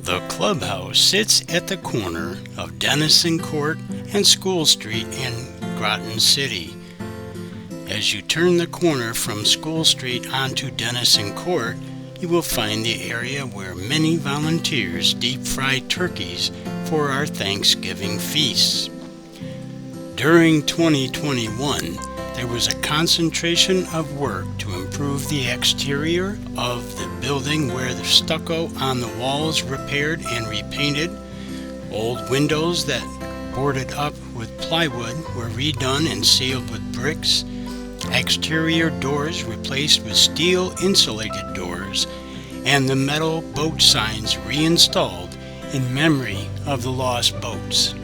The clubhouse sits at the corner of Denison Court and School Street in Groton City. As you turn the corner from School Street onto Denison Court, you will find the area where many volunteers deep-fry turkeys for our Thanksgiving feasts. During 2021, there was a concentration of work to improve the exterior of the building where the stucco on the walls repaired and repainted, old windows that boarded up with plywood were redone and sealed with bricks, exterior doors replaced with steel insulated doors, and the metal boat signs reinstalled in memory of the lost boats.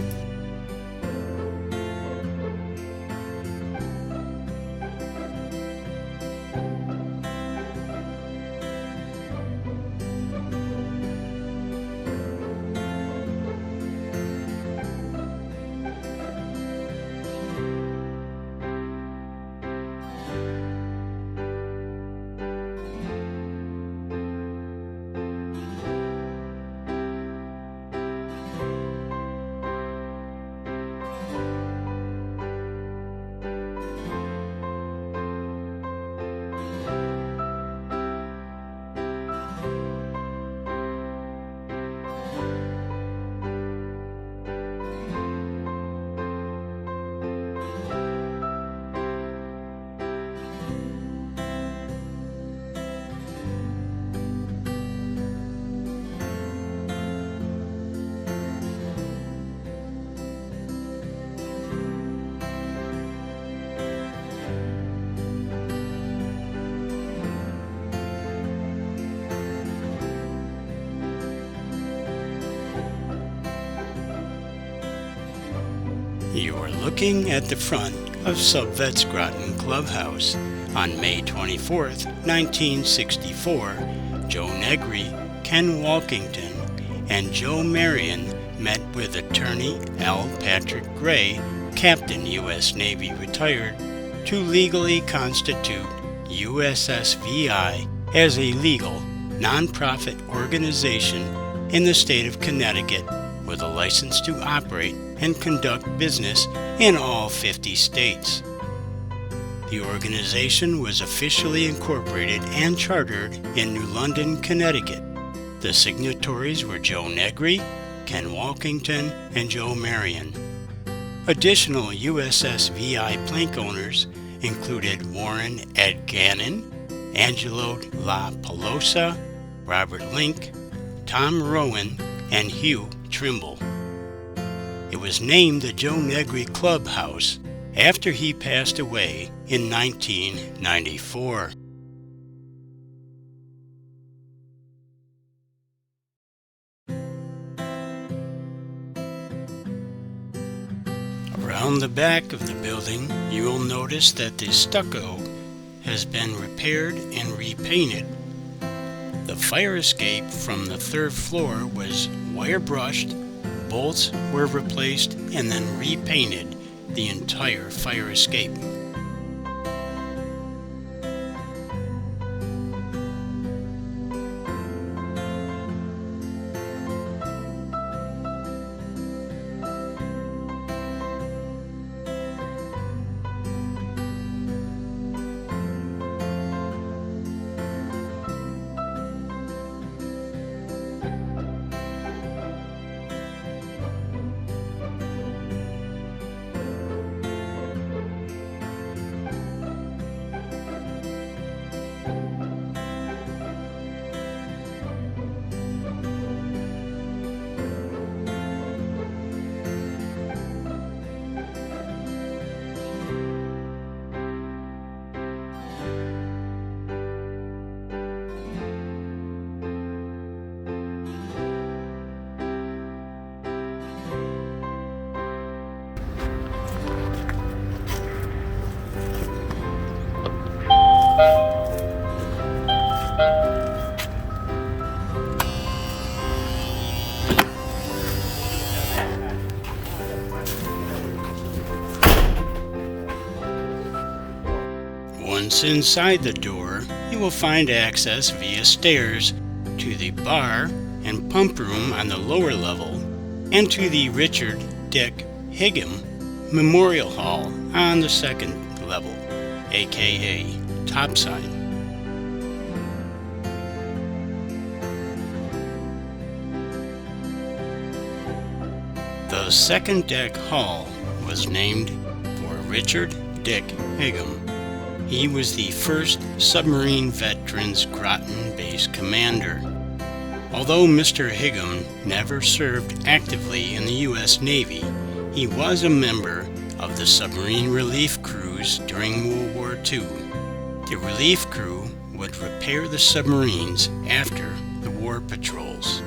You are looking at the front of SubVets Groton Clubhouse. On May 24, 1964, Joe Negri, Ken Walkington, and Joe Marion met with attorney L. Patrick Gray, Captain U.S. Navy retired, to legally constitute USSVI as a legal, nonprofit organization in the state of Connecticut with a license to operate and conduct business in all 50 states. The organization was officially incorporated and chartered in New London, Connecticut. The signatories were Joe Negri, Ken Walkington, and Joe Marion. Additional USSVI plank owners included Warren Ed Gannon, Angelo La Pelosa, Robert Link, Tom Rowan, and Hugh Trimble. It was named the Joe Negri Clubhouse after he passed away in 1994. Around the back of the building, you will notice that the stucco has been repaired and repainted. The fire escape from the third floor was wire brushed, bolts were replaced, and then repainted the entire fire escape. Once inside the door, you will find access via stairs to the bar, and pump room on the lower level, and to the Richard Dick Higham Memorial Hall on the second level, aka topside. The second deck hall was named for Richard Dick Higham. He was the first Submarine Veterans Groton base commander. Although Mr. Higham never served actively in the U.S. Navy, he was a member of the submarine relief crews during World War II. The relief crew would repair the submarines after the war patrols.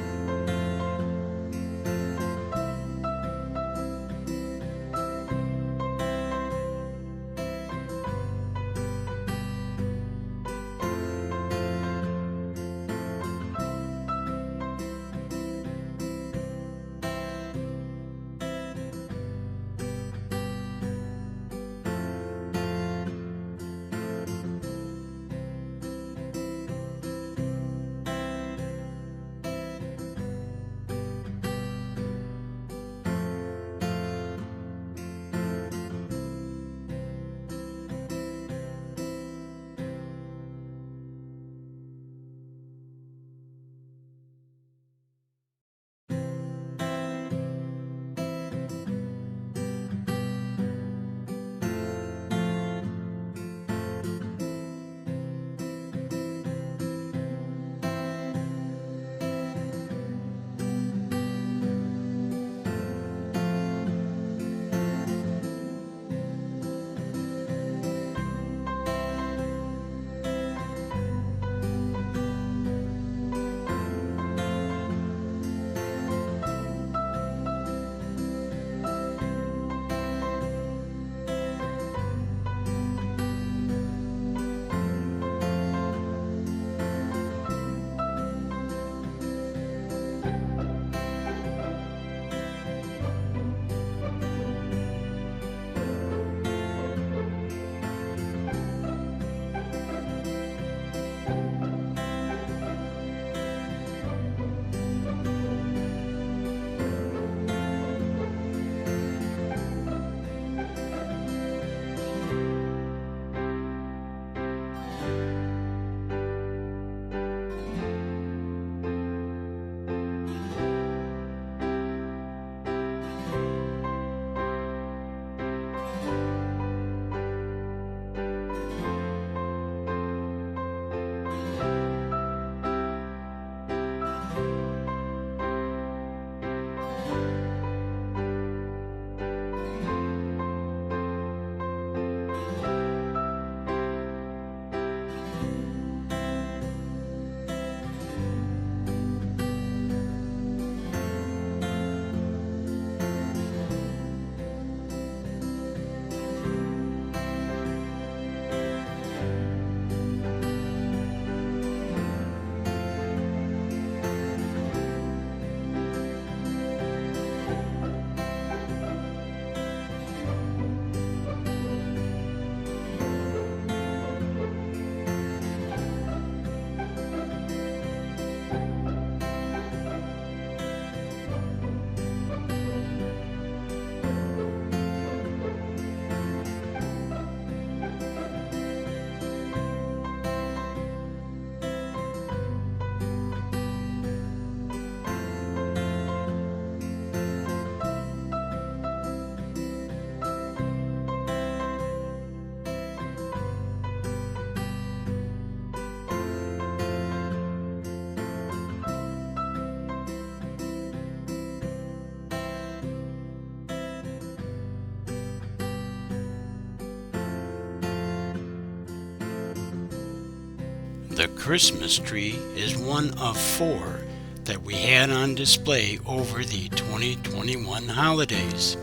The Christmas tree is one of 4 that we had on display over the 2021 holidays.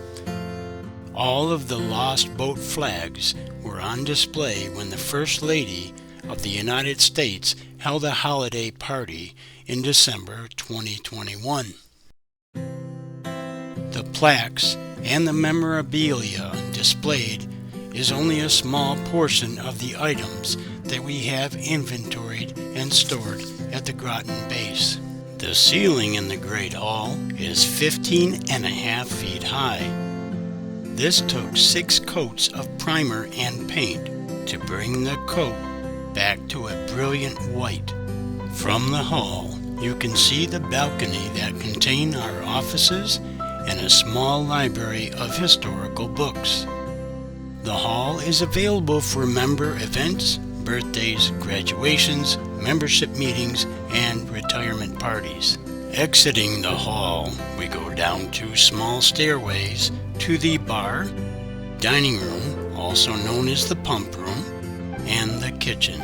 All of the lost boat flags were on display when the First Lady of the United States held a holiday party in December 2021. The plaques and the memorabilia displayed is only a small portion of the items that we have inventoried and stored at the Groton base. The ceiling in the Great Hall is 15.5 feet high. This took 6 coats of primer and paint to bring the coat back to a brilliant white. From the hall, you can see the balcony that contain our offices and a small library of historical books. The hall is available for member events, birthdays, graduations, membership meetings, and retirement parties. Exiting the hall, we go down 2 small stairways to the bar, dining room, also known as the pump room, and the kitchen.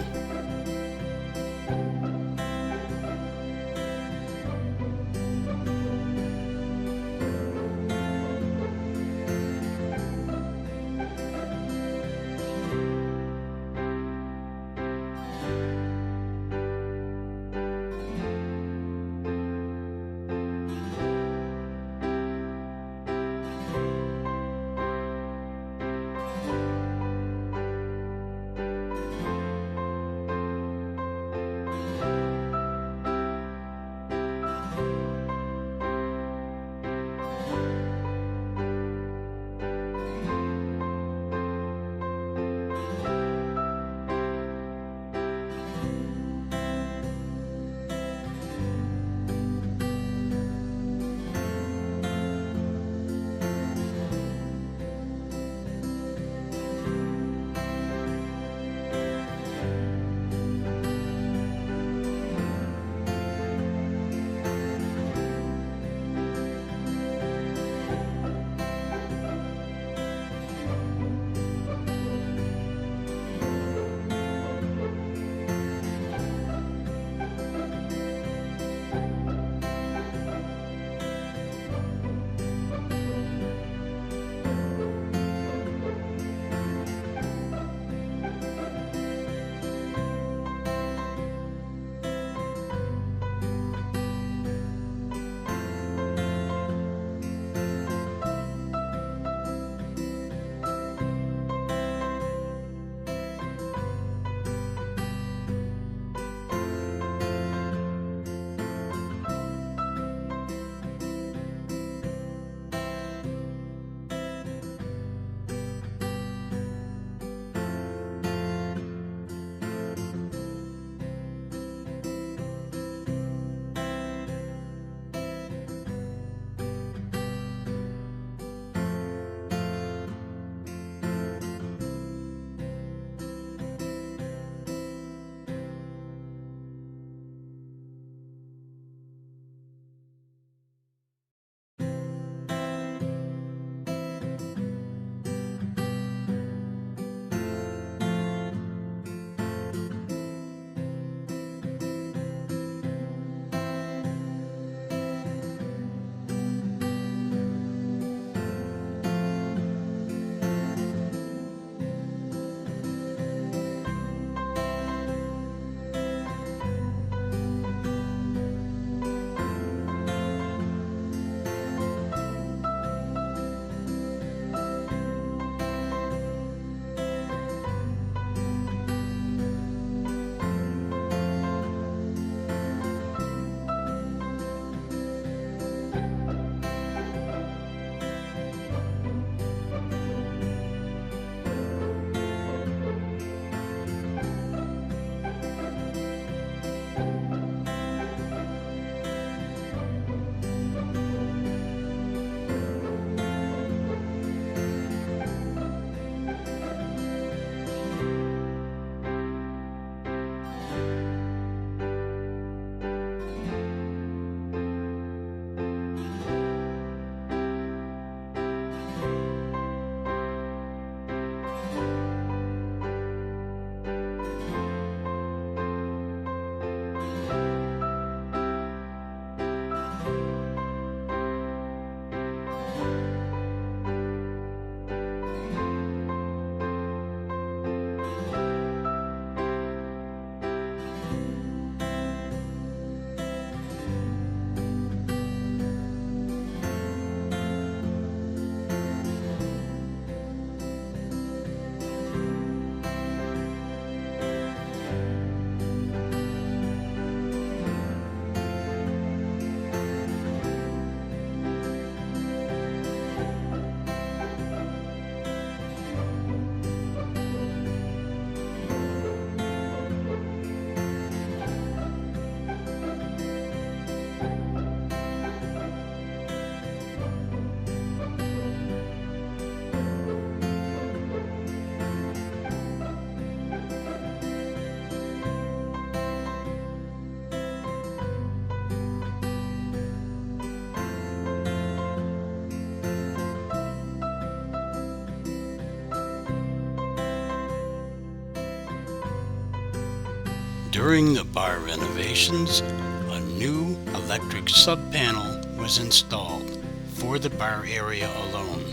During the bar renovations, a new electric sub-panel was installed for the bar area alone.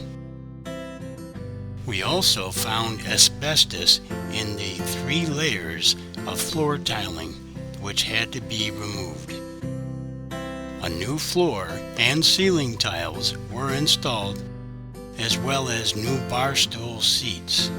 We also found asbestos in the 3 layers of floor tiling, which had to be removed. A new floor and ceiling tiles were installed, as well as new bar stool seats.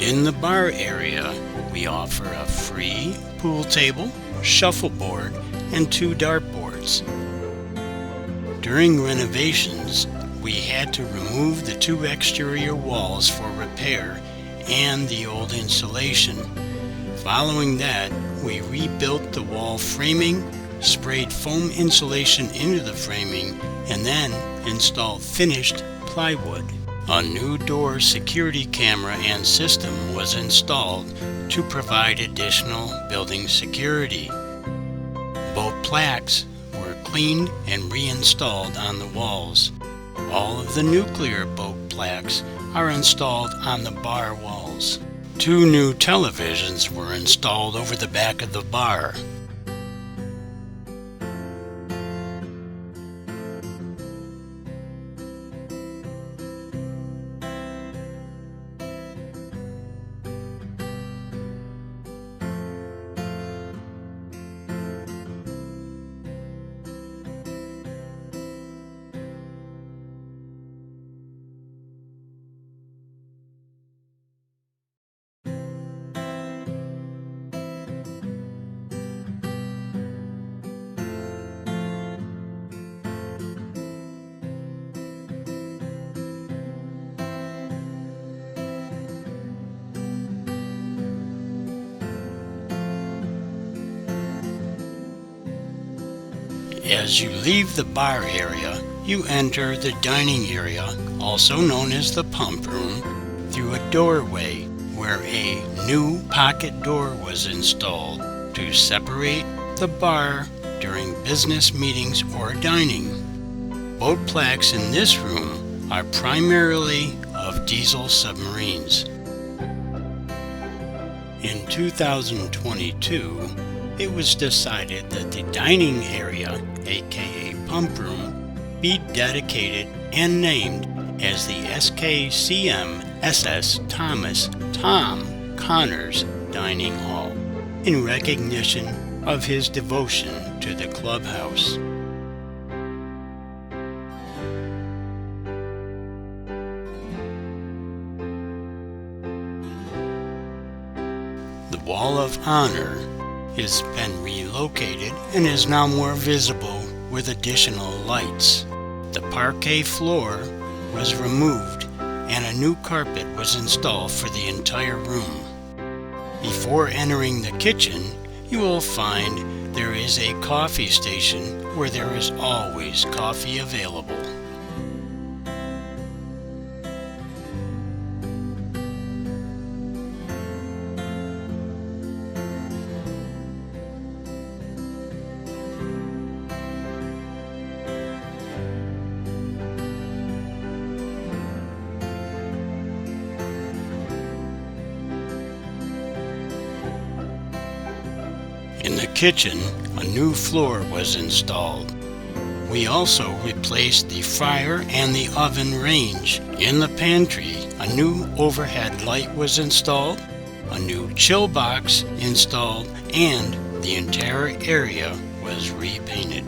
In the bar area, we offer a free pool table, shuffleboard, and 2 dartboards. During renovations, we had to remove the 2 exterior walls for repair and the old insulation. Following that, we rebuilt the wall framing, sprayed foam insulation into the framing, and then installed finished plywood. A new door security camera and system was installed to provide additional building security. Both plaques were cleaned and reinstalled on the walls. All of the nuclear boat plaques are installed on the bar walls. 2 new televisions were installed over the back of the bar. As you leave the bar area, you enter the dining area, also known as the pump room, through a doorway where a new pocket door was installed to separate the bar during business meetings or dining. Boat plaques in this room are primarily of diesel submarines. In 2022, it was decided that the dining area, aka pump room, be dedicated and named as the SKCM SS Thomas Tom Connors Dining Hall, in recognition of his devotion to the clubhouse. The Wall of Honor has been relocated and is now more visible with additional lights. The parquet floor was removed and a new carpet was installed for the entire room. Before entering the kitchen, you will find there is a coffee station where there is always coffee available. In the kitchen, a new floor was installed. We also replaced the fryer and the oven range. In the pantry, a new overhead light was installed, a new chill box installed, and the entire area was repainted.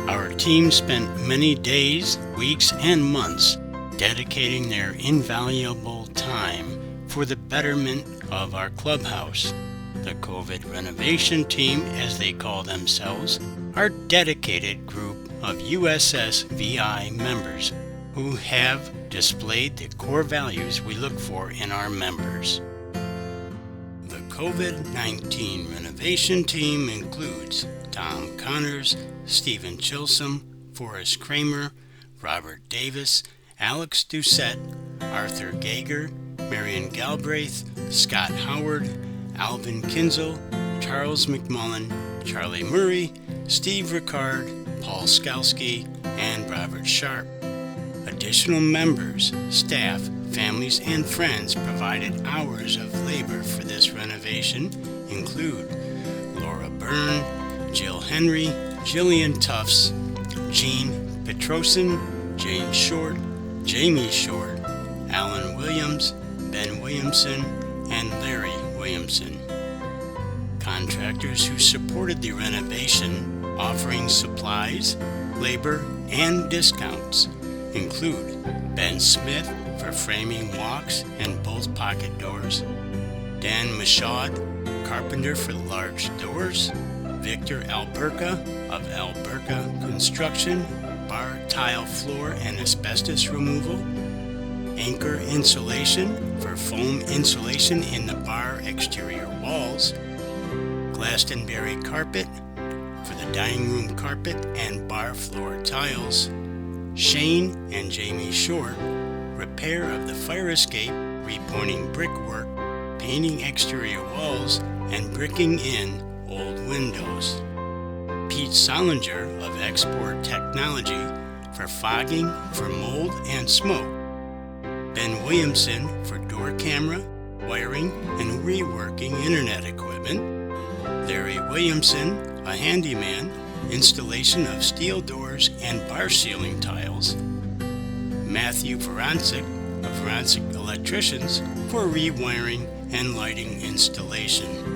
Our team spent many days, weeks, and months dedicating their invaluable time for the betterment of our clubhouse. The COVID Renovation Team, as they call themselves, are a dedicated group of USSVI members who have displayed the core values we look for in our members. The COVID-19 Renovation Team includes Tom Connors, Stephen Chilsum, Forrest Kramer, Robert Davis, Alex Doucette, Arthur Gager, Marion Galbraith, Scott Howard, Alvin Kinzel, Charles McMullen, Charlie Murray, Steve Ricard, Paul Skalski, and Robert Sharp. Additional members, staff, families, and friends provided hours of labor for this renovation include Laura Byrne, Jill Henry, Jillian Tufts, Jean Petrosin, James Short, Jamie Short, Alan Williams, Ben Williamson, and Larry Williamson. Contractors who supported the renovation, offering supplies, labor, and discounts include Ben Smith for framing walks and both pocket doors, Dan Michaud, carpenter for large doors, Victor Alberca of Alberca Construction, bar tile floor and asbestos removal, Anchor Insulation for foam insulation in the bar exterior walls, Glastonbury Carpet for the dining room carpet and bar floor tiles, Shane and Jamie Short, repair of the fire escape, repointing brickwork, painting exterior walls, and bricking in old windows. Pete Solinger of Export Technology for fogging for mold and smoke. Ben Williamson for door camera, wiring, and reworking internet equipment. Larry Williamson, a handyman, installation of steel doors and bar ceiling tiles. Matthew Verancic of Verancic Electricians for rewiring and lighting installation.